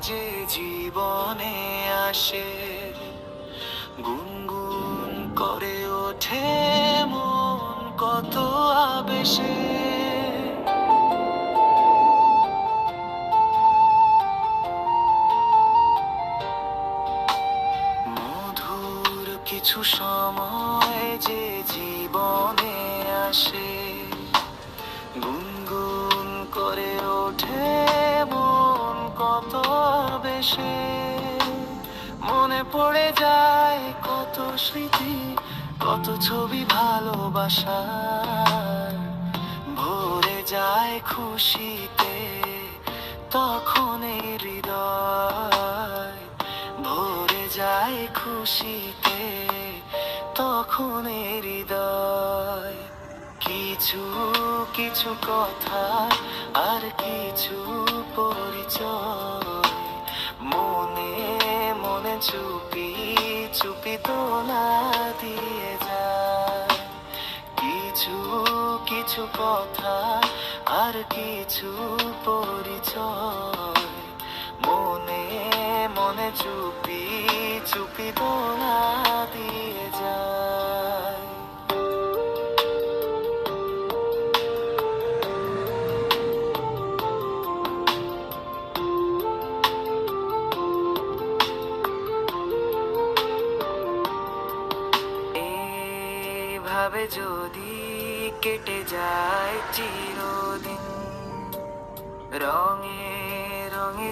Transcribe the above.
যে জীবনে আসে, গুনগুন করে ওঠে মন কত আবেশে। মধুর কিছু সময় যে জীবনে আসে, গুনগুন করে ওঠে মন কত আবেশে। মনে পড়ে যায় কত স্মৃতি, কত ছবি ভালোবাসার। ভরে যায় খুশিতে তখন এই হৃদয়, ভরে যায় খুশিতে তখন এই হৃদয়। কিছু কিছু কথা আর কিছু পরিচয়, মনে মনে চুপি চুপি দোলা দিয়ে যায়। কিছু কিছু কথা আর কিছু পরিচয়, মনে মনে চুপি চুপি দোলা দিয়ে যায়। এভাবে যদি কেটে যায় চিরদিন, রঙে রঙে